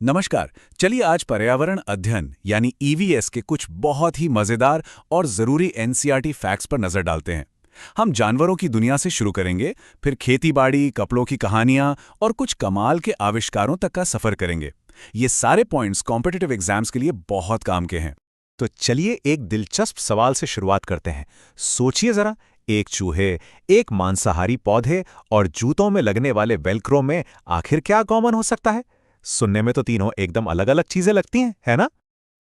नमस्कार। चलिए आज पर्यावरण अध्ययन यानी ईवीएस के कुछ बहुत ही मजेदार और जरूरी एनसीईआरटी फैक्ट्स पर नजर डालते हैं। हम जानवरों की दुनिया से शुरू करेंगे, फिर खेतीबाड़ी, कपड़ों की कहानियां और कुछ कमाल के आविष्कारों तक का सफर करेंगे। ये सारे पॉइंट्स कॉम्पिटिटिव एग्जाम्स के लिए बहुत काम के हैं। तो चलिए एक दिलचस्प सवाल से शुरुआत करते हैं। सोचिए जरा, एक चूहे, एक मांसाहारी पौधे और जूतों में लगने वाले वेलक्रो में आखिर क्या कॉमन हो सकता है? सुनने में तो तीनों एकदम अलग-अलग चीजें लगती हैं, है ना?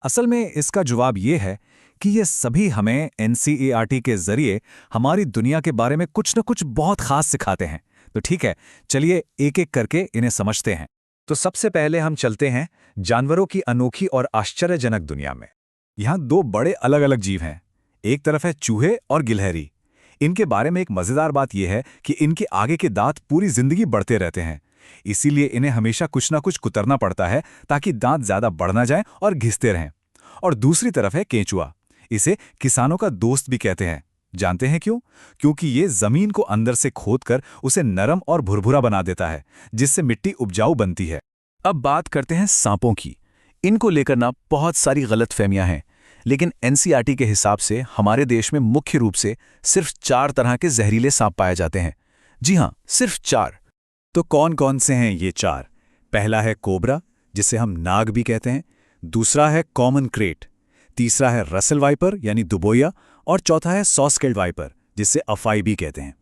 असल में इसका जवाब ये है कि ये सभी हमें एनसीईआरटी के जरिए हमारी दुनिया के बारे में कुछ न कुछ बहुत खास सिखाते हैं। तो ठीक है, चलिए एक एक करके इन्हें समझते हैं। तो सबसे पहले हम चलते हैं जानवरों की अनोखी और आश्चर्यजनक दुनिया में। यहाँ दो बड़े अलग अलग जीव हैं। एक तरफ है चूहे और गिलहरी। इनके बारे में एक मजेदार बात यह है कि इनके आगे के दांत पूरी जिंदगी बढ़ते रहते हैं। इसीलिए इन्हें हमेशा कुछ ना कुछ कुतरना पड़ता है ताकि दांत ज्यादा बढ़ ना जाएं और घिसते रहें। और दूसरी तरफ है केंचुआ। इसे किसानों का दोस्त भी कहते हैं। जानते हैं क्यों? क्योंकि ये जमीन को अंदर से खोदकर उसे नरम और भुरभुरा बना देता है, जिससे मिट्टी उपजाऊ बनती है। अब बात करते हैं सांपों की। इनको लेकर ना बहुत सारी गलतफहमियां हैं, लेकिन एनसीईआरटी के हिसाब से हमारे देश में मुख्य रूप से सिर्फ 4 तरह के जहरीले सांप पाए जाते हैं। जी हाँ, सिर्फ 4। तो कौन कौन से हैं ये 4? पहला है कोबरा, जिसे हम नाग भी कहते हैं। दूसरा है कॉमन क्रेट। तीसरा है रसल वाइपर यानी दुबोया। और चौथा है सॉस्केल्ड वाइपर, जिसे अफाई भी कहते हैं।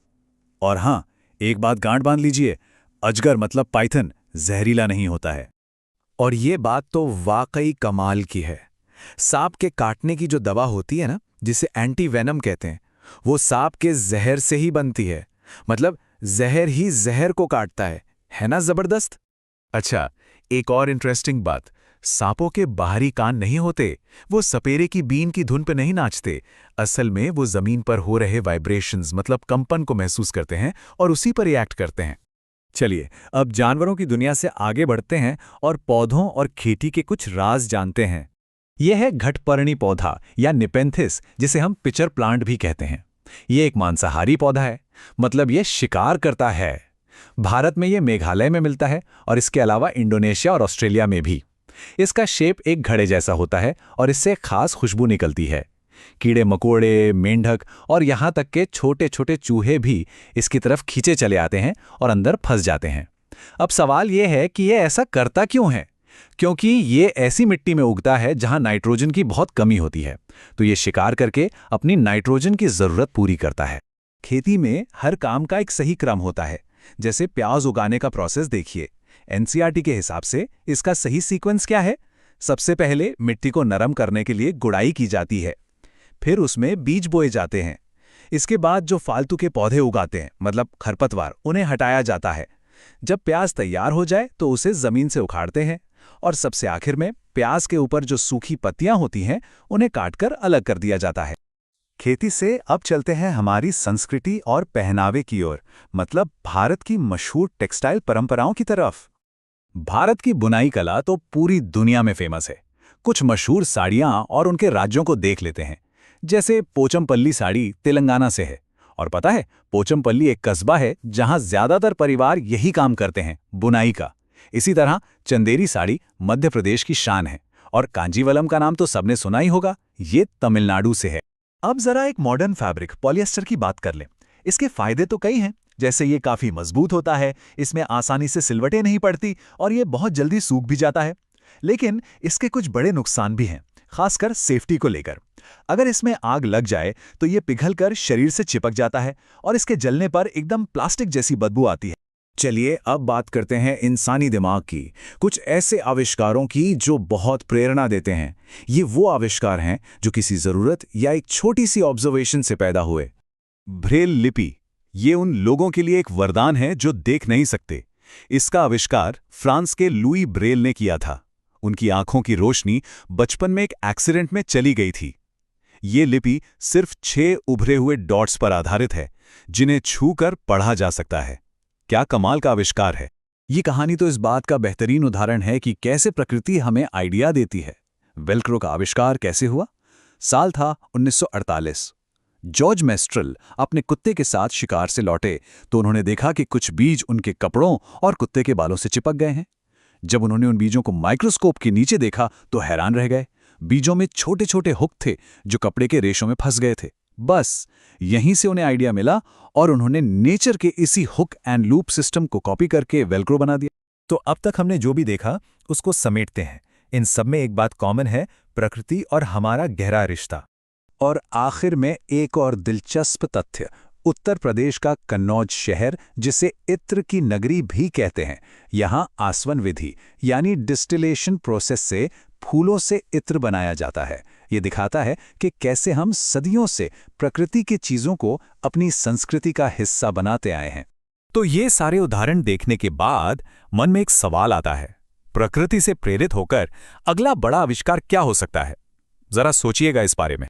और हाँ, एक बात गांठ बांध लीजिए, अजगर मतलब पाइथन जहरीला नहीं होता है। और ये बात तो वाकई कमाल की है। सांप के काटने की जो दवा होती है ना, जिसे एंटी वेनम कहते हैं, वो सांप के जहर से ही बनती है। मतलब जहर ही जहर को काटता है ना? जबरदस्त। अच्छा, एक और इंटरेस्टिंग बात, सांपों के बाहरी कान नहीं होते। वो सपेरे की बीन की धुन पे नहीं नाचते। असल में वो जमीन पर हो रहे वाइब्रेशंस मतलब कंपन को महसूस करते हैं और उसी पर रिएक्ट करते हैं। चलिए अब जानवरों की दुनिया से आगे बढ़ते हैं और पौधों और खेती के कुछ राज जानते हैं। यह है घटपर्णी पौधा या निपेंथिस, जिसे हम पिचर प्लांट भी कहते हैं। ये एक मांसाहारी पौधा है, मतलब ये शिकार करता है। भारत में ये मेघालय में मिलता है और इसके अलावा इंडोनेशिया और ऑस्ट्रेलिया में भी। इसका शेप एक घड़े जैसा होता है और इससे खास खुशबू निकलती है। कीड़े मकोड़े, मेंढक और यहाँ तक के छोटे छोटे चूहे भी इसकी तरफ खींचे चले आते हैं और अंदर फंस जाते हैं। अब सवाल ये है कि ये ऐसा करता क्यों है? क्योंकि ये ऐसी मिट्टी में उगता है जहां नाइट्रोजन की बहुत कमी होती है, तो ये शिकार करके अपनी नाइट्रोजन की जरूरत पूरी करता है। खेती में हर काम का एक सही क्रम होता है। जैसे प्याज उगाने का प्रोसेस देखिए। एनसीईआरटी के हिसाब से इसका सही सीक्वेंस क्या है? सबसे पहले मिट्टी को नरम करने के लिए गुड़ाई की जाती है। फिर उसमें बीज बोए जाते हैं। इसके बाद जो फालतू के पौधे उगाते हैं, मतलब खरपतवार, उन्हें हटाया जाता है। जब प्याज तैयार हो जाए तो उसे जमीन से उखाड़ते हैं और सबसे आखिर में प्याज के ऊपर जो सूखी पत्तियां होती हैं उन्हें काटकर अलग कर दिया जाता है। खेती से अब चलते हैं हमारी संस्कृति और पहनावे की ओर, मतलब भारत की मशहूर टेक्सटाइल परंपराओं की तरफ। भारत की बुनाई कला तो पूरी दुनिया में फेमस है। कुछ मशहूर साड़ियां और उनके राज्यों को देख लेते हैं। जैसे पोचमपल्ली साड़ी तेलंगाना से है। और पता है, पोचमपल्ली एक कस्बा है जहां ज्यादातर परिवार यही काम करते हैं, बुनाई का। इसी तरह चंदेरी साड़ी मध्य प्रदेश की शान है। और कांजीवलम का नाम तो सबने सुना ही होगा, ये तमिलनाडु से है। अब जरा एक मॉडर्न फैब्रिक पॉलिएस्टर की बात कर लें। इसके फायदे तो कई हैं, जैसे ये काफी मजबूत होता है, इसमें आसानी से सिलवटें नहीं पड़ती और ये बहुत जल्दी सूख भी जाता है। लेकिन इसके कुछ बड़े नुकसान भी हैं, खासकर सेफ्टी को लेकर। अगर इसमें आग लग जाए तो ये पिघलकर शरीर से चिपक जाता है और इसके जलने पर एकदम प्लास्टिक जैसी बदबू आती है। चलिए अब बात करते हैं इंसानी दिमाग की, कुछ ऐसे आविष्कारों की जो बहुत प्रेरणा देते हैं। ये वो आविष्कार हैं जो किसी जरूरत या एक छोटी सी ऑब्जर्वेशन से पैदा हुए। ब्रेल लिपि, ये उन लोगों के लिए एक वरदान है जो देख नहीं सकते। इसका आविष्कार फ्रांस के लुई ब्रेल ने किया था। उनकी आंखों की रोशनी बचपन में एक एक्सीडेंट में चली गई थी। ये लिपि सिर्फ 6 उभरे हुए डॉट्स पर आधारित है, जिन्हें छूकर पढ़ा जा सकता है। क्या कमाल का आविष्कार है। ये कहानी तो इस बात का बेहतरीन उदाहरण है कि कैसे प्रकृति हमें आइडिया देती है। वेल्क्रो का आविष्कार कैसे हुआ? साल था 1948। जॉर्ज मेस्ट्रल अपने कुत्ते के साथ शिकार से लौटे तो उन्होंने देखा कि कुछ बीज उनके कपड़ों और कुत्ते के बालों से चिपक गए हैं। जब उन्होंने उन बीजों को माइक्रोस्कोप के नीचे देखा तो हैरान रह गए। बीजों में छोटे छोटे हुक थे जो कपड़े के रेशों में फंस गए थे। बस यहीं से उन्हें आइडिया मिला और उन्होंने नेचर के इसी हुक एंड लूप सिस्टम को कॉपी करके वेलक्रो बना दिया। तो अब तक हमने जो भी देखा उसको समेटते हैं। इन सब में एक बात कॉमन है, प्रकृति और हमारा गहरा रिश्ता। और आखिर में एक और दिलचस्प तथ्य, उत्तर प्रदेश का कन्नौज शहर, जिसे इत्र की नगरी भी कहते हैं, यहाँ आसवन विधि यानी डिस्टिलेशन प्रोसेस से फूलों से इत्र बनाया जाता है। ये दिखाता है कि कैसे हम सदियों से प्रकृति की चीज़ों को अपनी संस्कृति का हिस्सा बनाते आए हैं। तो ये सारे उदाहरण देखने के बाद मन में एक सवाल आता है, प्रकृति से प्रेरित होकर अगला बड़ा आविष्कार क्या हो सकता है? जरा सोचिएगा इस बारे में।